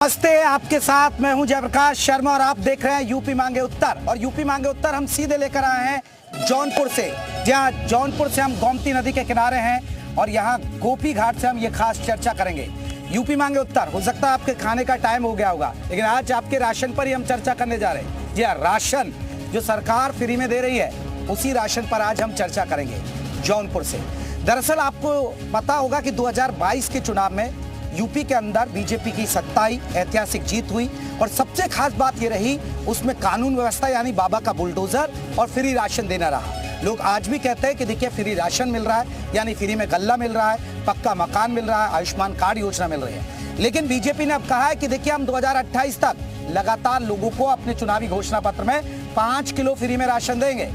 नमस्ते, आपके साथ मैं हूं जयप्रकाश शर्मा और आप देख रहे हैं यूपी मांगे उत्तर। और यूपी मांगे उत्तर हम सीधे लेकर आए हैं जौनपुर से। जहां जौनपुर से हम गोमती नदी के किनारे हैं और यहां गोपी घाट से हम ये खास चर्चा करेंगे। यूपी मांगे उत्तर, हो सकता है आपके खाने का टाइम हो गया होगा, लेकिन आज आपके राशन पर ही हम चर्चा करने जा रहे हैं। जी हाँ, राशन जो सरकार फ्री में दे रही है, उसी राशन पर आज हम चर्चा करेंगे जौनपुर से। दरअसल आपको पता होगा कि 2022 के चुनाव में यूपी के अंदर बीजेपी की 27 ऐतिहासिक जीत हुई और सबसे खास बात ये रही, उसमें कानून व्यवस्था यानी बाबा का बुलडोजर और फ्री राशन देना रहा। लोग आज भी कहते हैं कि देखिए फ्री राशन मिल रहा है, यानी फ्री में गल्ला मिल रहा है, पक्का मकान मिल रहा है, आयुष्मान कार्ड योजना मिल रही है। लेकिन बीजेपी ने अब कहा है कि देखिए हम 2028 तक लगातार लोगों को अपने चुनावी घोषणा पत्र में 5 किलो फ्री में राशन देंगे।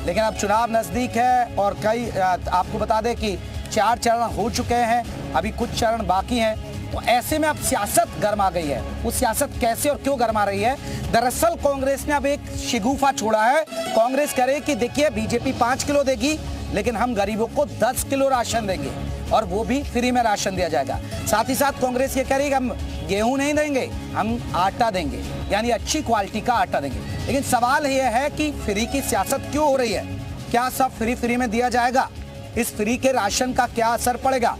लेकिन अब चुनाव नजदीक है और कई आपको बता दें कि 4 चरण हो चुके हैं, अभी कुछ चरण बाकी हैं। तो ऐसे में अब सियासत गर्मा गई है। वो सियासत कैसे और क्यों गर्मा रही है? दरअसल कांग्रेस ने अब एक शिगुफा छोड़ा है। कांग्रेस कह रही है कि देखिए बीजेपी 5 किलो देगी, लेकिन हम गरीबों को 10 किलो राशन देंगे और वो भी फ्री में राशन दिया जाएगा। साथ ही साथ कांग्रेस ये कह रही है कि हम गेहूं नहीं देंगे, हम आटा देंगे, यानी अच्छी क्वालिटी का आटा देंगे। लेकिन सवाल यह है कि फ्री की सियासत क्यों हो रही है? क्या सब फ्री में दिया जाएगा? इस फ्री के राशन का क्या असर पड़ेगा?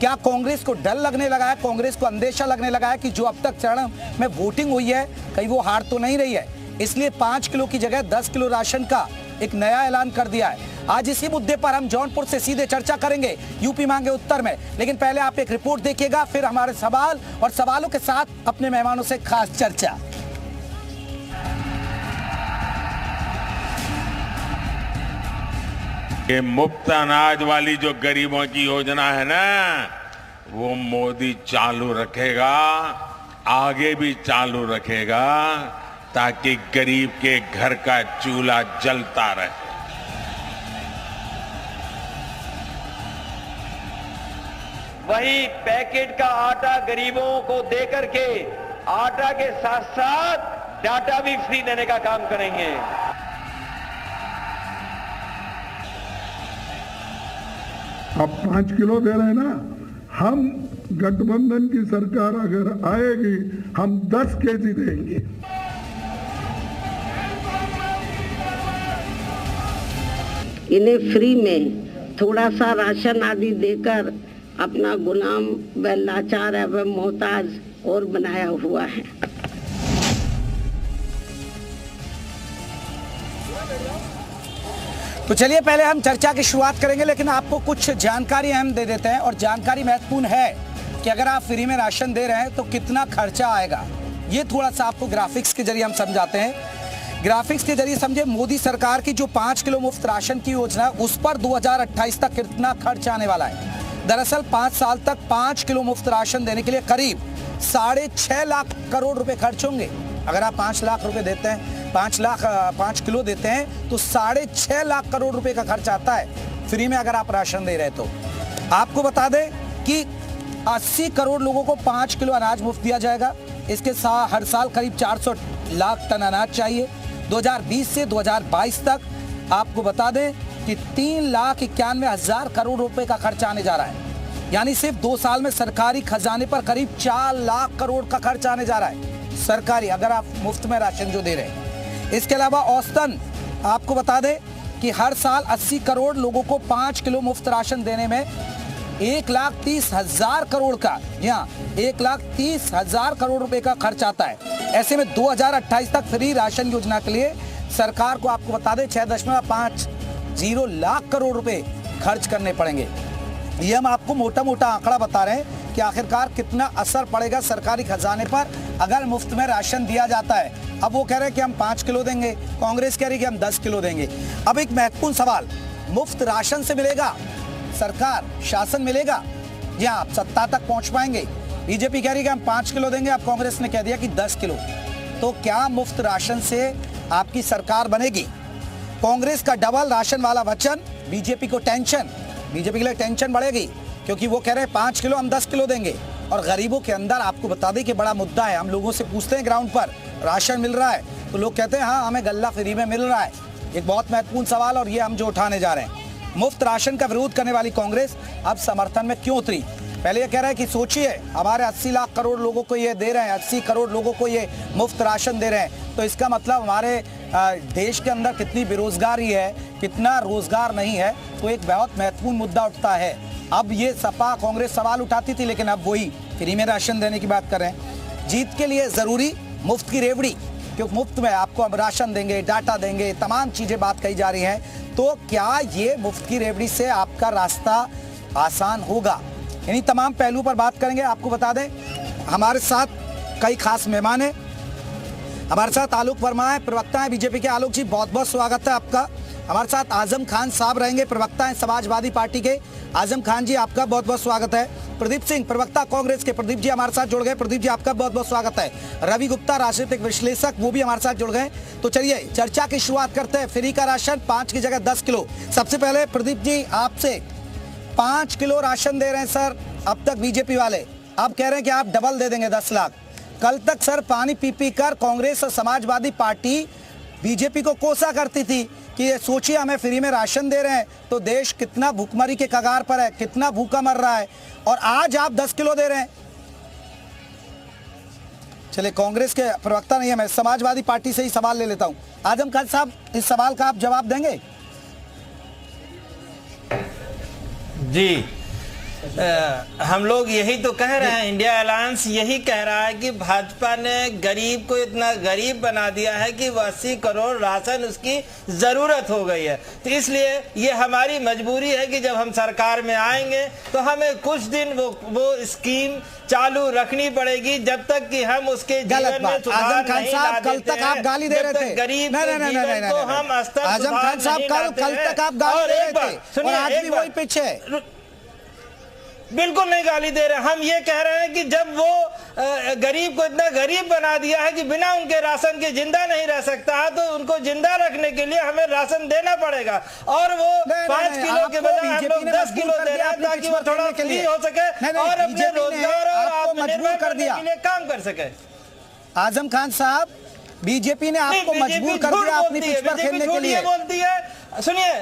क्या कांग्रेस को डर लगने लगा है, कांग्रेस को अंदेशा लगने लगा है कि जो अब तक चरण में वोटिंग हुई है कहीं वो हार तो नहीं रही है, इसलिए 5 किलो की जगह 10 किलो राशन का एक नया ऐलान कर दिया है। आज इसी मुद्दे पर हम जौनपुर से सीधे चर्चा करेंगे यूपी मांगे उत्तर में। लेकिन पहले आप एक रिपोर्ट देखिएगा, फिर हमारे सवाल और सवालों के साथ अपने मेहमानों से खास चर्चा। ये मुफ्त अनाज वाली जो गरीबों की योजना है ना, वो मोदी चालू रखेगा, आगे भी चालू रखेगा, ताकि गरीब के घर का चूल्हा जलता रहे। वही पैकेट का आटा गरीबों को देकर के आटा के साथ साथ डाटा भी फ्री देने का काम करेंगे। आप 5 किलो दे रहे हैं ना, हम गठबंधन की सरकार अगर आएगी हम 10 केजी देंगे। इन्हें फ्री में थोड़ा सा राशन आदि देकर अपना गुलाम व लाचार व मोहताज और बनाया हुआ है। तो चलिए पहले हम चर्चा की शुरुआत करेंगे, लेकिन आपको कुछ जानकारी हम दे देते हैं। और जानकारी महत्वपूर्ण है कि अगर आप फ्री में राशन दे रहे हैं तो कितना खर्चा आएगा, ये थोड़ा सा आपको ग्राफिक्स के जरिए हम समझाते हैं। ग्राफिक्स के जरिए समझे मोदी सरकार की जो 5 किलो मुफ्त राशन की योजना, उस पर 2028 तक कितना खर्च आने वाला है। दरअसल 5 साल तक 5 किलो मुफ्त राशन देने के लिए करीब 6.5 लाख करोड़ रुपए खर्च होंगे। अगर आप 5 लाख रुपए देते हैं, 5 किलो देते हैं तो 6.5 लाख करोड़ रुपए का खर्च आता है फ्री में अगर आप राशन दे रहे हैं तो। आपको बता दें कि 80 करोड़ लोगों को 5 किलो अनाज मुफ्त दिया जाएगा। इसके साथ हर साल करीब 400 लाख टन अनाज चाहिए। 2020 से 2022 तक आपको बता दें कि 3,91,000 करोड़ रुपए का खर्च आने जा रहा है, यानी सिर्फ 2 साल में सरकारी खजाने पर करीब 4 लाख करोड़ का खर्च आने जा रहा है सरकारी, अगर आप मुफ्त में राशन जो दे रहे हैं। इसके अलावा औसतन आपको बता दें कि हर साल 80 करोड़ लोगों को 5 किलो मुफ्त राशन देने में 1,30,000 करोड़ का, यहाँ 1,30,000 करोड़ रुपए का खर्च आता है। ऐसे में 2028 तक फ्री राशन योजना के लिए सरकार को आपको बता दें 6.50 लाख करोड़ रुपए खर्च करने पड़ेंगे। ये हम आपको मोटा मोटा आंकड़ा बता रहे हैं कि आखिरकार कितना असर पड़ेगा सरकारी खजाने पर अगर मुफ्त में राशन दिया जाता है। अब वो कह रहे हैं कि हम 5 किलो देंगे, कांग्रेस कह रही है कि हम 10 किलो देंगे। अब एक महत्वपूर्ण सवाल, मुफ्त राशन से मिलेगा सरकार, शासन मिलेगा, जी हाँ, आप सत्ता तक पहुंच पाएंगे। बीजेपी कह रही है कि हम 5 किलो देंगे, अब कांग्रेस ने कह दिया कि 10 किलो। तो क्या मुफ्त राशन से आपकी सरकार बनेगी? कांग्रेस का डबल राशन वाला वचन, बीजेपी को टेंशन, बीजेपी के लिए टेंशन बढ़ेगी, क्योंकि वो कह रहे हैं 5 किलो हम 10 किलो देंगे। और गरीबों के अंदर आपको बता दें कि बड़ा मुद्दा है। हम लोगों से पूछते हैं ग्राउंड पर राशन मिल रहा है, तो लोग कहते हैं हाँ हमें गल्ला फ्री में मिल रहा है। एक बहुत महत्वपूर्ण सवाल, और ये हम जो उठाने जा रहे हैं। मुफ्त राशन का विरोध करने वाली कांग्रेस अब समर्थन में क्यों उतरी? पहले ये कह रहे हैं कि सोचिए हमारे 80 लाख करोड़ लोगों को ये दे रहे हैं, 80 करोड़ लोगों को ये मुफ्त राशन दे रहे हैं, तो इसका मतलब हमारे देश के अंदर कितनी बेरोजगारी है, कितना रोजगार नहीं है। तो एक बहुत महत्वपूर्ण मुद्दा उठता है। अब ये सपा कांग्रेस सवाल उठाती थी, लेकिन अब वही फ्री में राशन देने की बात कर रहे हैं। जीत के लिए जरूरी मुफ्त की रेवड़ी, क्योंकि मुफ्त में आपको अब राशन देंगे, डाटा देंगे, तमाम चीजें बात कही जा रही हैं। तो क्या ये मुफ्त की रेवड़ी से आपका रास्ता आसान होगा? इन्हीं तमाम पहलू पर बात करेंगे। आपको बता दें हमारे साथ कई खास मेहमान हैं। हमारे साथ आलोक वर्मा है, प्रवक्ता है बीजेपी के। आलोक जी बहुत बहुत स्वागत है आपका। हमारे साथ आजम खान साहब रहेंगे, प्रवक्ता हैं समाजवादी पार्टी के। आजम खान जी आपका बहुत बहुत स्वागत है। प्रदीप सिंह प्रवक्ता कांग्रेस के, प्रदीप जी हमारे साथ जुड़ गए। प्रदीप जी आपका बहुत बहुत स्वागत है। रवि गुप्ता राजनीतिक विश्लेषक, वो भी हमारे साथ जुड़ गए। तो चलिए चर्चा की शुरुआत करते हैं। फ्री का राशन 5 की जगह 10 किलो। सबसे पहले प्रदीप जी आपसे, 5 किलो राशन दे रहे हैं सर अब तक बीजेपी वाले, अब कह रहे हैं कि आप डबल दे देंगे 10 लाख। कल तक सर पानी पी पी कर कांग्रेस और समाजवादी पार्टी बीजेपी को कोसा करती थी कि ये सोचिए हमें फ्री में राशन दे रहे हैं तो देश कितना भूखमरी के कगार पर है, कितना भूखा मर रहा है, और आज आप 10 किलो दे रहे हैं। चलिए कांग्रेस के प्रवक्ता नहीं है, मैं समाजवादी पार्टी से ही सवाल ले लेता हूं। आजम खान साहब इस सवाल का आप जवाब देंगे? जी हम लोग यही तो कह रहे हैं, इंडिया अलायंस यही कह रहा है कि भाजपा ने गरीब को इतना गरीब बना दिया है कि 80 करोड़ राशन उसकी जरूरत हो गई है। तो इसलिए ये हमारी मजबूरी है कि जब हम सरकार में आएंगे तो हमें कुछ दिन वो स्कीम चालू रखनी पड़ेगी जब तक कि हम उसके जीवन में सुधार नहीं ला देते हैं। कल तक आप गाली दे रहे थे गरीब जीवन को हम स्तर आजम खान साहब, कल तक आप गाली दे रहे थे और आज भी वही पीछे। बिल्कुल नहीं गाली दे रहे, हम ये कह रहे हैं कि जब वो गरीब को इतना गरीब बना दिया है कि बिना उनके राशन के जिंदा नहीं रह सकता है, तो उनको जिंदा रखने के लिए हमें राशन देना पड़ेगा। और वो 5 किलो के बजाय हम लोग 10 किलो दे रहे हैं ताकि वो थोड़ा फ्री हो सके और अपने रोजगार और आत्मनिर्भर करने के लिए काम कर सके। आजम खान साहब, बीजेपी ने आपको मजबूर कर दिया अपनी पिच पर खेलने के लिए। बोलती है, सुनिए,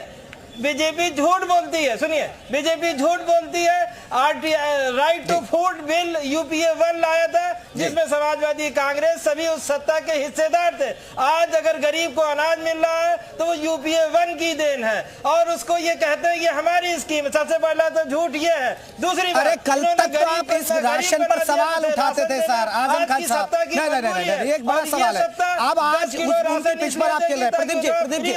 बीजेपी झूठ बोलती है, सुनिए, बीजेपी झूठ बोलती है। Right to food bill UPA 1 लाया था जिसमें समाजवादी कांग्रेस सभी उस सत्ता के हिस्सेदार थे। आज अगर गरीब को अनाज मिल रहा है तो वो यूपीए 1 की देन है और उसको ये कहते हैं ये हमारी स्कीम है। सबसे पहला तो झूठ ये है। दूसरी बात, अरे कल तक तो आप इस राशन पर सवाल उठाते थे सर आजम खान साहब। नहीं, एक बड़ा सवाल है। अब आज उनकी पिच पर आप खेल रहे हैं। प्रदीप जी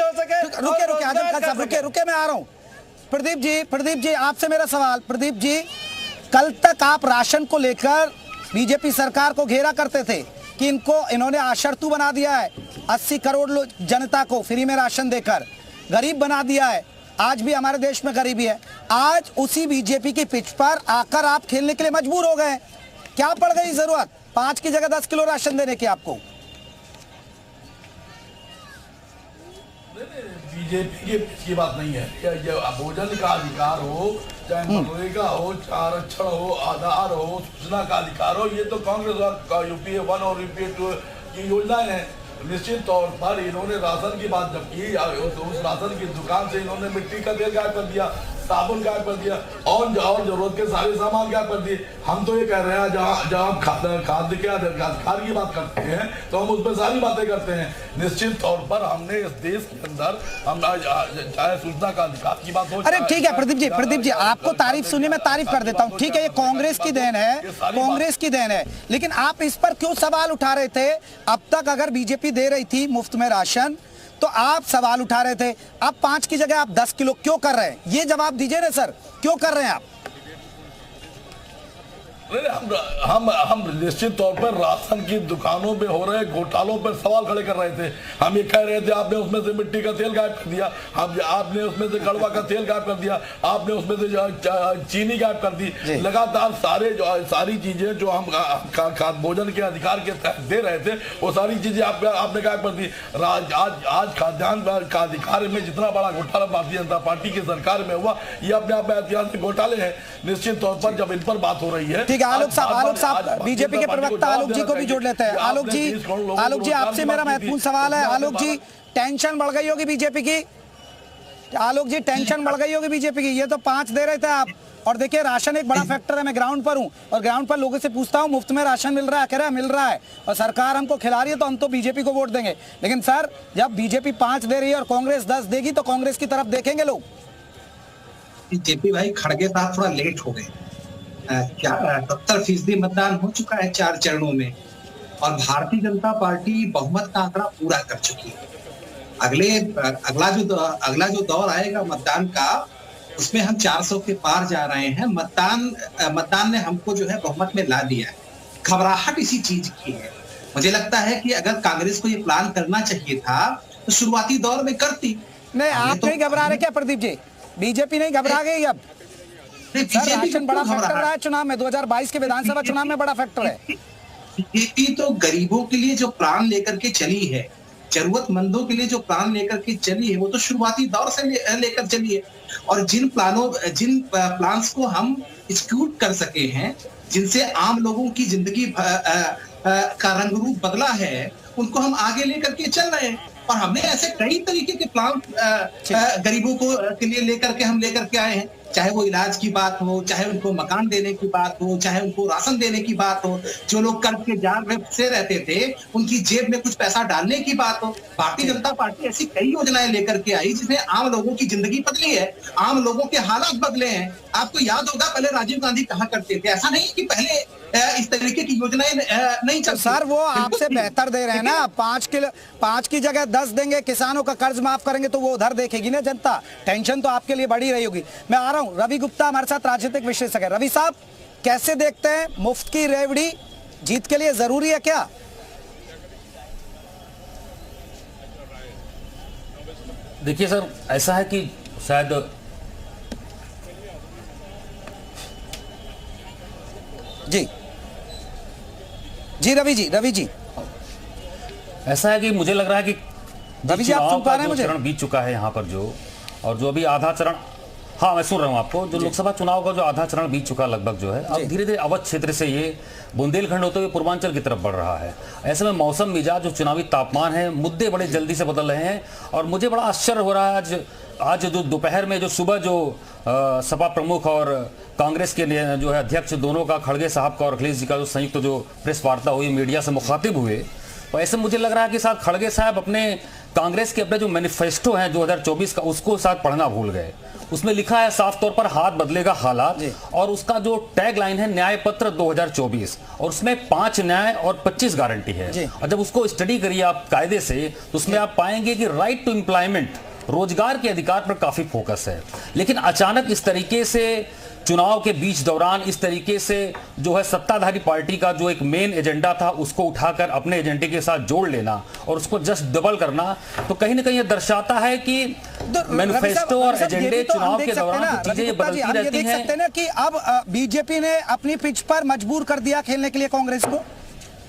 रुके आजम खान साहब, रुके मैं आ रहा हूं। प्रदीप जी आपसे मेरा सवाल। प्रदीप जी, कल तक आप राशन को लेकर बीजेपी सरकार को घेरा करते थे कि इन्होंने आशर्तु बना दिया है, 80 करोड़ जनता को फ्री में राशन देकर गरीब बना दिया है। आज भी हमारे देश में गरीबी है। आज उसी बीजेपी की पिच पर आकर आप खेलने के लिए मजबूर हो गए। क्या पड़ गई जरूरत 5 की जगह 10 किलो राशन देने की आपको? बीजेपी की बात नहीं है। भोजन का अधिकार हो, चाहे मनरेगा हो, आरक्षण हो, आधार हो, सूचना का अधिकार हो, ये तो कांग्रेस का यूपीए 1 और यूपीए 2 की योजनाएं हैं। निश्चित तौर पर इन्होंने राशन की बात जब की, उस राशन की दुकान से इन्होंने मिट्टी का तेल गायब कर दिया, साबुन गायब कर दिया और जरूरत के सारे सामान गायब कर दिए। हम तो ये कह रहे हैं जहाँ खाद्य के अधिकार की बात करते हैं तो हम उसमें सारी बातें करते हैं। निश्चित तौर पर हमने इस देश के अंदर हम चाहे सूचना का अधिकार की बात हो। अरे ठीक है प्रदीप जी आपको तारीफ सुनिए, मैं तारीफ कर देता हूँ। ठीक है, ये कांग्रेस की देन है, कांग्रेस की देन है, लेकिन आप इस पर क्यों सवाल उठा रहे थे? अब तक अगर बीजेपी दे रही थी मुफ्त में राशन तो आप सवाल उठा रहे थे। अब 5 की जगह आप 10 किलो क्यों कर रहे हैं? ये जवाब दीजिए ना सर, क्यों कर रहे हैं आप? हम निश्चित तौर पर राशन की दुकानों पे हो रहे घोटालों पर सवाल खड़े कर रहे थे। हम ये कह रहे थे आपने उसमें से मिट्टी का तेल गायब कर दिया, आपने उसमें से कड़वा का तेल गायब कर दिया, आपने उसमें से चीनी गायब कर दी। लगातार सारी चीजें जो हम भोजन के अधिकार के तहत दे रहे थे वो सारी चीजें आपने गायब कर दी। आज खाद्यान्न का अधिकार में जितना बड़ा घोटाला भारतीय जनता पार्टी की सरकार में हुआ, ये अपने आप में ऐतिहासिक घोटाले हैं। निश्चित तौर पर जब इन पर बात हो रही है। आलोक साहब बीजेपी के प्रवक्ता आलोक जी को भी जोड़ लेते हैं। आलोक जी आपसे मेरा महत्वपूर्ण सवाल है। आलोक जी, टेंशन बढ़ गई होगी बीजेपी की। आलोक जी, टेंशन बढ़ गई होगी बीजेपी की। ये तो 5 दे रहे थे आप और देखिए राशन एक बड़ा फैक्टर है। मैं ग्राउंड पर हूं और ग्राउंड पर लोगों से पूछता हूं मुफ्त में राशन मिल रहा है, कह रहा है मिल रहा है, और सरकार हमको खिला रही है तो हम तो बीजेपी को वोट देंगे। लेकिन सर जब बीजेपी 5 दे रही है और कांग्रेस 10 देगी तो कांग्रेस की तरफ देखेंगे लोग। जेपी भाई खड़गे साहब थोड़ा लेट हो गए। क्या 70% मतदान हो चुका है 4 चरणों में और भारतीय जनता पार्टी बहुमत का आंकड़ा पूरा कर चुकी है। अगला जो दौर आएगा मतदान का, उसमें हम 400 के पार जा रहे हैं। मतदान ने हमको जो है बहुमत में ला दिया है। घबराहट इसी चीज की है। मुझे लगता है कि अगर कांग्रेस को ये प्लान करना चाहिए था तो शुरुआती दौर में करती। नहीं, आप नहीं घबरा रहे क्या प्रदीप जी? बीजेपी नहीं घबरा गई अब? सर राशन बड़ा फैक्टर रहा है चुनाव में, 2022 के विधानसभा चुनाव में बड़ा फैक्टर है। बीजेपी तो गरीबों के लिए जो प्लान लेकर के चली है, जरूरतमंदों के लिए जो प्लान लेकर के चली है, वो तो शुरुआती दौर से लेकर चली है। और जिन प्लान्स को हम एग्जीक्यूट कर सके हैं, जिनसे आम लोगों की जिंदगी का रंग रूप बदला है, उनको हम आगे लेकर के चल रहे हैं। और हमने ऐसे कई तरीके के प्लान गरीबों के लिए लेकर के आए हैं। चाहे वो इलाज की बात हो, चाहे उनको मकान देने की बात हो, चाहे उनको राशन देने की बात हो, जो लोग कर्ज के जाल में फंसे रहते थे उनकी जेब में कुछ पैसा डालने की बात हो। भारतीय जनता पार्टी ऐसी कई योजनाएं लेकर के आई जिसमें आम लोगों की जिंदगी बदली है, आम लोगों के हालात बदले हैं। आपको याद होगा पहले राजीव गांधी कहा करते थे, ऐसा नहीं कि पहले इस तरीके की योजनाएं नहीं चलती। सर वो आपसे बेहतर दे रहे हैं ना, 5 की जगह 10 देंगे, किसानों का कर्ज माफ करेंगे तो वो उधर देखेगी ना जनता। टेंशन तो आपके लिए बढ़ी रही होगी। मैं आ रहा हूं, रवि गुप्ता हमारे साथ राजनीतिक विश्लेषक है। रवि साहब कैसे देखते हैं, मुफ्त की रेवड़ी जीत के लिए जरूरी है क्या? देखिए सर, ऐसा है कि शायद जी रवि जी ऐसा है कि मुझे लग रहा है कि रवि जी आप सुन पा रहे हैं मुझे? चरण बीत चुका है यहाँ पर जो अभी आधा चरण, हाँ मैं सुन रहा हूँ आपको, जो लोकसभा चुनाव का जो आधा चरण बीत चुका लगभग जो है, अब धीरे धीरे अवध क्षेत्र से ये बुंदेलखंड होते हुए पूर्वांचल की तरफ बढ़ रहा है। ऐसे में मौसम मिजाज, जो चुनावी तापमान है, मुद्दे बड़े जल्दी से बदल रहे हैं। और मुझे बड़ा आश्चर्य हो रहा है आज जो दोपहर में जो सुबह जो सपा प्रमुख और कांग्रेस के जो है अध्यक्ष दोनों का, खड़गे साहब का और अखिलेश जी का जो संयुक्त जो प्रेस वार्ता हुई, मीडिया से मुखातिब हुए, तो ऐसे मुझे लग रहा है कि साथ खड़गे साहब अपने कांग्रेस के अपने जो मैनिफेस्टो है 2024 का, उसको साथ पढ़ना भूल गए। उसमें लिखा है साफ तौर पर हाथ बदलेगा हालात, और उसका जो टैग लाइन है न्याय पत्र 2024, और उसमें 5 न्याय और 25 गारंटी है। और जब उसको स्टडी करिए आप कायदे से, तो उसमें आप पाएंगे कि राइट टू एम्प्लॉयमेंट, रोजगार के अधिकार पर काफी फोकस है। लेकिन अचानक इस तरीके से चुनाव के बीच दौरान इस तरीके से जो है सत्ताधारी पार्टी का जो एक मेन एजेंडा था उसको उठाकर अपने एजेंडे के साथ जोड़ लेना और उसको जस्ट डबल करना, तो कहीं ना कहीं ये दर्शाता है कि मैनिफेस्टो और एजेंडे चुनाव के दौरान चीजें बदलती रहती हैं। सकते हैं ना कि अब बीजेपी ने अपनी पिच पर मजबूर कर दिया खेलने के लिए कांग्रेस को।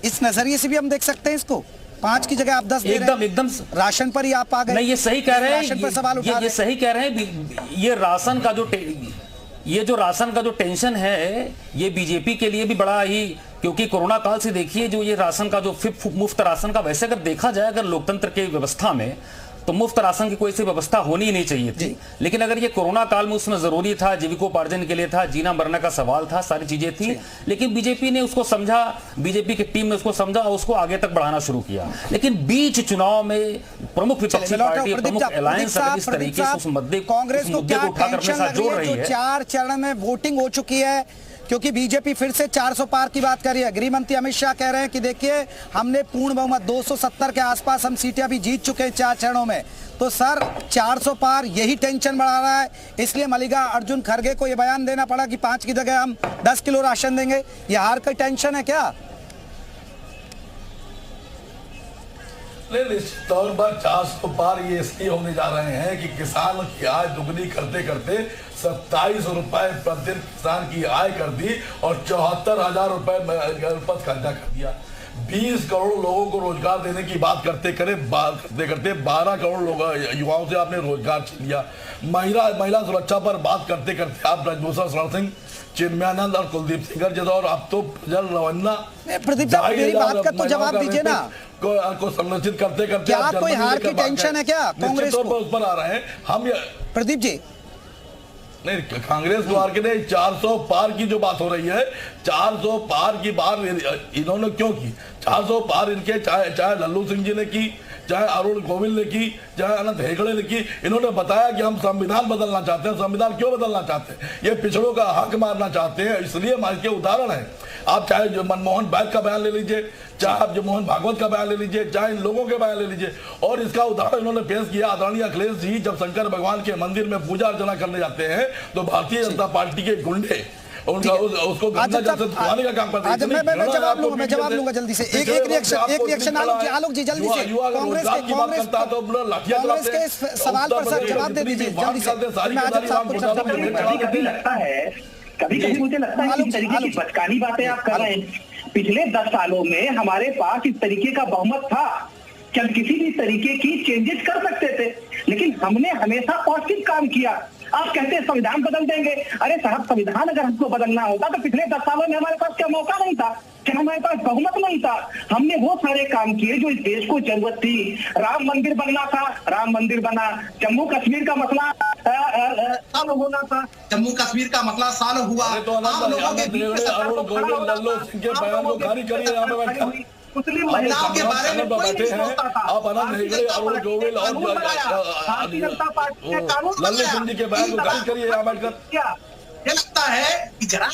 इस नजरिए से भी हम देख सकते हैं इसको। 5 की जगह आप 10 दे रहे हैं। एकदम राशन पर ही आप आ गए। नहीं, ये सही कह रहे हैं, राशन पर सवाल उठा रहे हैं। ये सही कह रहे हैं। ये जो राशन का जो टेंशन है, ये बीजेपी के लिए भी बड़ा ही, क्योंकि कोरोना काल से देखिए जो ये राशन का जो मुफ्त राशन का, वैसे अगर देखा जाए अगर लोकतंत्र के व्यवस्था में, तो मुफ्त राशन की कोई सी व्यवस्था होनी ही नहीं चाहिए थी। लेकिन अगर ये कोरोना काल में उसमें जरूरी था, जीविकोपार्जन के लिए था, जीना मरने का सवाल था, सारी चीजें थी, लेकिन बीजेपी ने उसको समझा, बीजेपी की टीम ने उसको समझा और उसको आगे तक बढ़ाना शुरू किया। लेकिन बीच चुनाव में प्रमुख विपक्षी पार्टी, प्रमुख अलायंस अगर इस तरीके से उस मुद्दे को उठाकर अपने साथ जोड़ रही है। 4 चरण में वोटिंग हो चुकी है, क्योंकि बीजेपी फिर से 400 पार की बात कर रही है। गृह मंत्री अमित शाह कह रहे हैं कि देखिए हमने पूर्ण बहुमत 270 के आसपास हम सीटें अभी जीत चुके हैं 4 चरणों में। तो सर 400 पार यही टेंशन बढ़ा रहा है, इसलिए मल्लिकार्जुन खड़गे को यह बयान देना पड़ा कि 5 की जगह हम 10 किलो राशन देंगे। यह हार का टेंशन है क्या? निश्चित तौर पर 400 पार ये इसलिए होने जा रहे हैं कि किसान की आय दुगनी करते करते 27 रुपए प्रतिदिन किसान की आय कर दी और 74,000 रुपए पर खर्चा कर दिया। 20 करोड़ लोगों को रोजगार देने की बात करते करते 12 करोड़ लोग युवाओं से आपने रोजगार छीन लिया। महिला सुरक्षा पर बात करते करते आप ब्रजभूषण शरण सिंह, चिन्मयानंद और कुलदीप सिंह जैसा, और अब तो जल रवन्ना, प्रदीप साहब मेरी बात का तो जवाब दीजिए ना। को संरक्षित करते करते क्या कोई हार की टेंशन है क्या कांग्रेस को? उस पर आ रहे हैं हम। प्रदीप जी नहीं, कांग्रेस को आर के नहीं, 400 पार की जो बात हो रही है, 400 पार की बात इन्होंने क्यों की? 400 पार इनके चाहे लल्लू सिंह जी ने की, चाहे अरुण गोविल ने की, चाहे अनंत हेगड़े ने की, इन्होंने बताया कि हम संविधान बदलना चाहते हैं। संविधान क्यों बदलना चाहते हैं? ये पिछड़ों का हक मारना चाहते हैं, इसलिए इसके उदाहरण है। आप चाहे जो मनमोहन बैद का बयान ले लीजिए, चाहे आप जो मोहन भागवत का बयान ले लीजिए, चाहे इन लोगों के बयान ले लीजिए, और इसका उदाहरण इन्होंने पेश किया। आदरणीय अखिलेश जी जब शंकर भगवान के मंदिर में पूजा अर्चना करने जाते हैं तो भारतीय जनता पार्टी के गुंडे उनका उसको गंदा जल से धुआने का काम करते हैं। मैं जवाब लूंगा जल्दी से। एक रिएक्शन आलोक जी जल्दी से। कांग्रेस के इस सवाल पर सर जवाब दे दीजिए जल्दी से। कभी कभी मुझे लगता है इस तरीके की बचकानी बातें आप कर रहे हैं। पिछले 10 सालों में हमारे पास इस तरीके का बहुमत था कि हम किसी भी तरीके की चेंजेस कर सकते थे, लेकिन हमने हमेशा पॉजिटिव काम किया। आप कहते हैं संविधान बदल देंगे। अरे साहब, संविधान अगर हमको बदलना होता तो पिछले 10 सालों में हमारे पास क्या मौका नहीं था? क्या हमारे पास बहुमत नहीं था? हमने वो सारे काम किए जो इस देश को जरूरत थी। राम मंदिर बनना था, राम मंदिर बना। जम्मू कश्मीर का मसला साल होना था, जम्मू कश्मीर का मसला साल हुआ। मुस्लिम महिलाओं के बारे में कोई नहीं सोचता था। आप अनंत हेगड़े, अरुण गोविल और भारतीय जनता पार्टी ने कानून लल्लू सिंह जी के बयान को खारिज करिए। आंबेडकर ये लगता है कि जरा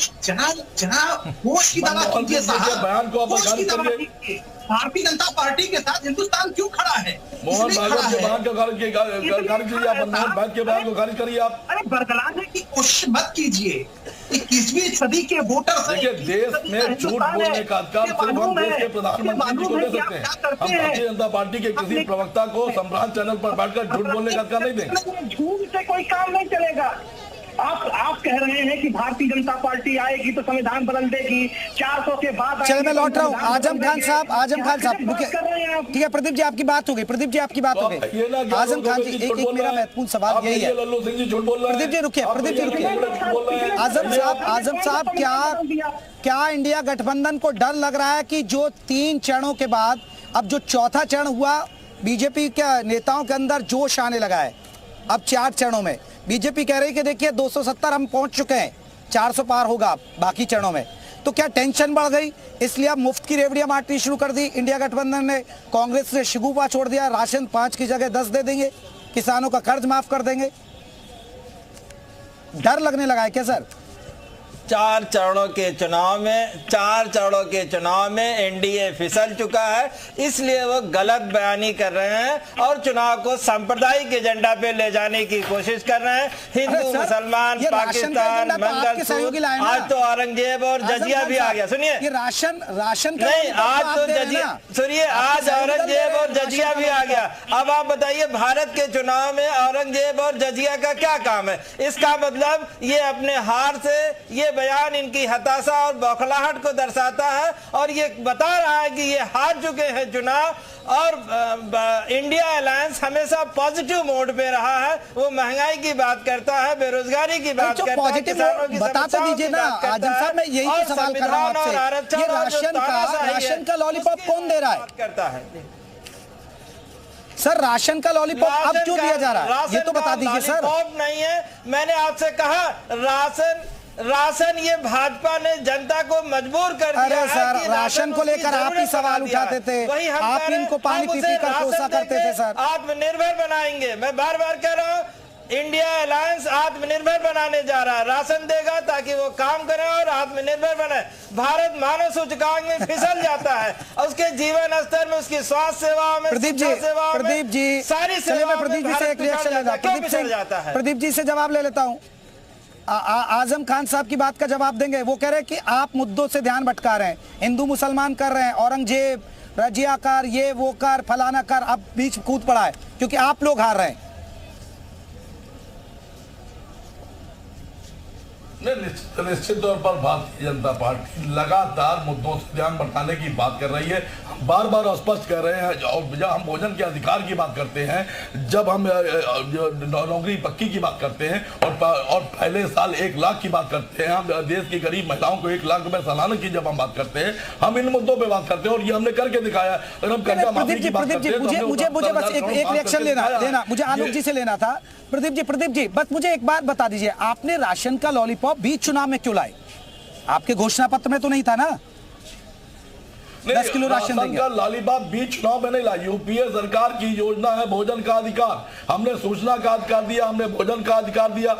होश की दवा कीजिए साहब, बयान को आप होश की दवा कीजिए। भारतीय जनता पार्टी के साथ हिंदुस्तान क्यों खड़ा है? मोहन भागवत के बयान को खारिज कीजिए। आप मनमोहन भागवत के बयान को खारिज करिए। आप अरे बरगलाने की कोशिश मत कीजिए। 21वीं सदी के वोटर देखिए, देश में झूठ बोलने का अधिकार सिर्फ हम देश के प्रधानमंत्री को दे सकते हैं। हम भारतीय जनता पार्टी के किसी प्रवक्ता को सम्राट चैनल पर बैठकर झूठ बोलने का अधिकार नहीं देंगे। झूठ से कोई काम नहीं चलेगा। आप कह रहे हैं कि भारतीय जनता पार्टी आएगी तो संविधान बदल देगी, 400 के बाद। चलिए मैं लौट रहा हूँ। आजम खान साहब ठीक है। प्रदीप जी आपकी बात हो गई। प्रदीप जी आजम खान जी एक मेरा महत्वपूर्ण सवाल यही है। प्रदीप जी रुकिए। आजम साहब क्या इंडिया गठबंधन को डर लग रहा है कि जो 3 चरणों के बाद अब जो चौथा चरण हुआ, बीजेपी के नेताओं के अंदर जोश आने लगा है। अब 4 चरणों में बीजेपी कह रही है कि देखिए 270 हम पहुंच चुके हैं, 400 पार होगा बाकी चरणों में। तो क्या टेंशन बढ़ गई, इसलिए अब मुफ्त की रेवड़ियां बांटनी शुरू कर दी इंडिया गठबंधन ने? कांग्रेस ने शिगुफा छोड़ दिया, राशन 5 की जगह 10 दे देंगे, किसानों का कर्ज माफ कर देंगे। डर लगने लगा है क्या सर? 4 चरणों के चुनाव में एनडीए फिसल चुका है, इसलिए वो गलत बयानी कर रहे हैं और चुनाव को सांप्रदायिक एजेंडा पे ले जाने की कोशिश कर रहे हैं। हिंदू मुसलमान, पाकिस्तान, मंगलसूत्र, आज तो औरंगजेब और जजिया भी आ गया। सुनिए, ये राशन नहीं, आज तो जजिया, सुनिए, आज औरंगजेब और जजिया भी आ गया। अब आप बताइए, भारत के चुनाव में औरंगजेब और जजिया का क्या काम है? इसका मतलब ये अपने हार से ये बयान इनकी हताशा और बौखलाहट को दर्शाता है और ये बता रहा है कि ये हार चुके हैं चुनाव। और इंडिया अलायंस हमेशा पॉजिटिव मोड पे रहा है। वो महंगाई की बात करता है, बेरोजगारी की बात करता है, किसानों की समस्याओं की बात करता है। मैं यही सवाल कर रहा हूं आपसे, ये राशन का लॉलीपॉप कौन दे रहा है? करता है सर, राशन का लॉलीपॉप अब क्यों दिया जा रहा है, ये तो बता दीजिए सर। लॉलीपॉप नहीं है, मैंने आपसे कहा राशन ये भाजपा ने जनता को मजबूर कर दिया। अरे सर, राशन को लेकर आप ही सवाल उठाते थे, आप इनको पानी पी कर कोसा करते थे सर। आत्मनिर्भर बनाएंगे, मैं बार बार कह रहा हूँ, इंडिया अलायंस आत्मनिर्भर बनाने जा रहा है। राशन देगा ताकि वो काम करे और आत्मनिर्भर बने। भारत मानव सूचकांक में फिसल जाता है, उसके जीवन स्तर में, उसकी स्वास्थ्य सेवाओं में, प्रदीप जी सारी सेवाओं में प्रदीप जी से एक रिएक्शन लेता हूं। प्रदीप जी से जवाब ले लेता हूं। आजम खान साहब की बात का जवाब देंगे। वो कह रहे हैं कि आप मुद्दों से ध्यान भटका रहे हैं, हिंदू मुसलमान कर रहे हैं, औरंगजेब, रजिया कर, ये वो कर, फलाना कर, अब बीच कूद पड़ा है क्योंकि आप लोग हार रहे हैं। निश्चित तौर पर भारतीय जनता पार्टी लगातार मुद्दों से ध्यान भटकाने की बात कर रही है। बार बार स्पष्ट कर रहे हैं। और जब हम भोजन के अधिकार की बात करते हैं, जब हम नौकरी पक्की की बात करते हैं और पहले साल 1 लाख की बात करते हैं, हम देश की गरीब महिलाओं को 1 लाख रुपए सालाना की जब हम बात करते हैं, हम इन मुद्दों पे बात करते हैं और ये हमने करके दिखाया। अगर हम कर्जा माफी की बात करते हैं, मुझे बस एक रिएक्शन लेना मुझे आलोक जी से लेना था। प्रदीप जी बस मुझे एक बात बता दीजिए, आपने राशन का लॉलीपॉप बीच चुनाव में क्यों लाए? आपके घोषणा पत्र में तो नहीं था ना? 10 किलो राशन देंगे। का लॉलीपॉप बीच चुनाव में नहीं ला। यूपीए सरकार की योजना है भोजन का अधिकार। हमने सूचना का अधिकार दिया, हमने भोजन का अधिकार दिया,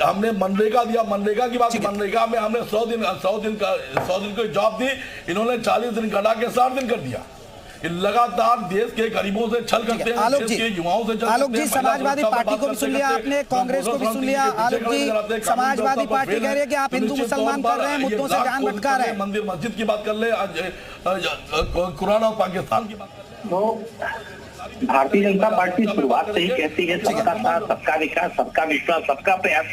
हमने मनरेगा दिया। मनरेगा की बात, मनरेगा में हमने 100 दिन को जॉब दी, इन्होंने 40 दिन घटा के 60 दिन कर दिया। लगातार देश के गरीबों से छल करते हैं, आलोक देश के युवाओं से छल करते हैं। आलोक जी, समाजवादी पार्टी को भी सुन लिया आपने, कांग्रेस को भी सुन लिया। आलोक जी, समाजवादी पार्टी कह रही है कि आप हिंदू मुसलमान कर रहे हैं, मुद्दों से जान भटका रहे हैं। मंदिर मस्जिद की बात कर ले, कुरान और पाकिस्तान की बात कर ले। भारतीय जनता पार्टी शुरुआत से ही कहती है सबका साथ, सबका विकास, सबका विश्वास, सबका प्रयास।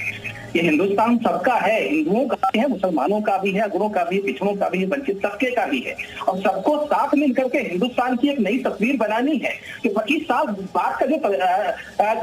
ये हिंदुस्तान सबका है, हिंदुओं का भी है, मुसलमानों का भी है, अगरों का भी है, पिछड़ों का भी है, वंचित सबके का भी है। और सबको साथ मिलकर के हिंदुस्तान की एक नई तस्वीर बनानी है कि 25 साल बाद का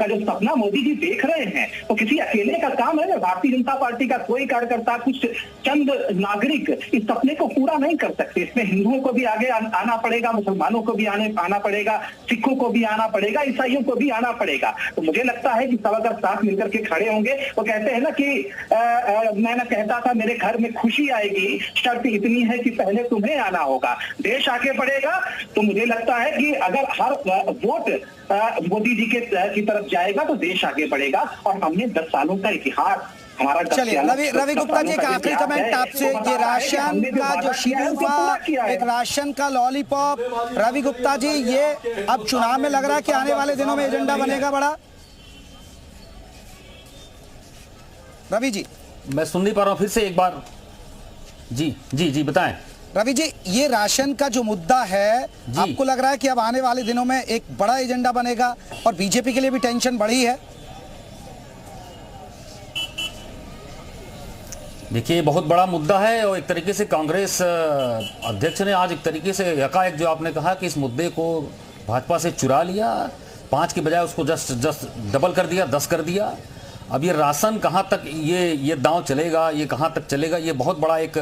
जो सपना मोदी जी देख रहे हैं, तो किसी अकेले का काम है? भारतीय जनता पार्टी का कोई कार्यकर्ता, कुछ चंद नागरिक इस सपने को पूरा नहीं कर सकते। इसमें हिंदुओं को भी आगे आना पड़ेगा, मुसलमानों को भी आना पड़ेगा, सिखों को भी आना पड़ेगा, ईसाइयों को भी आना पड़ेगा। तो मुझे लगता है कि सब अगर साथ मिलकर के खड़े होंगे, वो कहते हैं ना कि मैंने कहता था मेरे घर में खुशी आएगी, शर्त इतनी है कि पहले तुम्हें आना होगा। देश आगे बढ़ेगा तो मुझे लगता है कि अगर हर वोट मोदी जी की तरफ जाएगा तो देश आगे बढ़ेगा। और हमने 10 सालों का इतिहास हमारा। चलिए रवि गुप्ता जी का आखिरी कमेंट आपसे। ये राशन का जो शेड्यूल था, एक राशन का लॉलीपॉप, रवि गुप्ता जी ये अब चुनाव में लग रहा है कि आने वाले दिनों में एजेंडा बनेगा बड़ा? रवि जी मैं सुन नहीं पा रहा हूं, फिर से एक बार। जी बताएं रवि जी, ये राशन का जो मुद्दा है, आपको लग रहा है कि अब आने वाले दिनों में एक बड़ा एजेंडा बनेगा और बीजेपी के लिए भी टेंशन बढ़ी है? देखिए, बहुत बड़ा मुद्दा है और एक तरीके से कांग्रेस अध्यक्ष ने आज एक तरीके से यकायक जो आपने कहा कि इस मुद्दे को भाजपा से चुरा लिया, 5 की बजाय उसको जस्ट डबल कर दिया, 10 कर दिया। अब ये राशन कहाँ तक ये दांव चलेगा, ये कहाँ तक चलेगा, ये बहुत बड़ा एक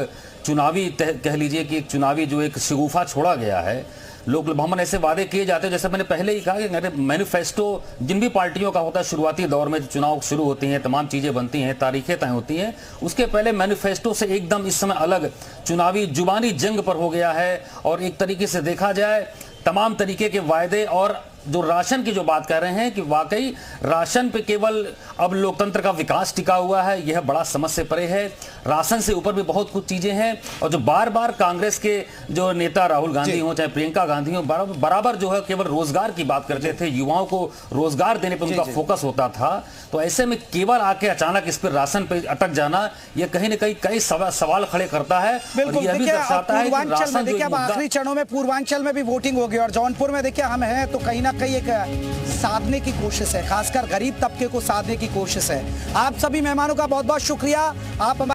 चुनावी कह लीजिए कि एक चुनावी जो एक शगुफा छोड़ा गया है। लोग भवन ऐसे वादे किए जाते हैं, जैसे मैंने पहले ही कहा कि मैनिफेस्टो जिन भी पार्टियों का होता है शुरुआती दौर में, चुनाव शुरू होती हैं, तमाम चीज़ें बनती हैं, तारीखें तय होती हैं, उसके पहले मैनिफेस्टो से एकदम इस समय अलग चुनावी जुबानी जंग पर हो गया है। और एक तरीके से देखा जाए तमाम तरीके के वायदे, और जो राशन की जो बात कर रहे हैं कि वाकई राशन पे केवल अब लोकतंत्र का विकास टिका हुआ है, यह बड़ा समझ से परे है। राशन से ऊपर भी बहुत कुछ चीजें हैं। और जो बार बार कांग्रेस के जो नेता राहुल गांधी हो चाहे प्रियंका गांधी हो, बराबर जो है केवल रोजगार की बात करते थे, युवाओं को रोजगार देने पर उनका फोकस होता था। तो ऐसे में केवल आके अचानक इस पर राशन पे अटक जाना, यह कहीं ना कहीं कई सवाल खड़े करता है। और यह भी दर्शाता है कि राशन देखिए अब आखिरी चरणों में पूर्वांचल में भी वोटिंग होगी और जौनपुर में देखिए हम हैं तो कहीं ना कहीं एक साधने की कोशिश है, खासकर गरीब तबके को साधने की कोशिश है। आप सभी मेहमानों का बहुत बहुत शुक्रिया। आप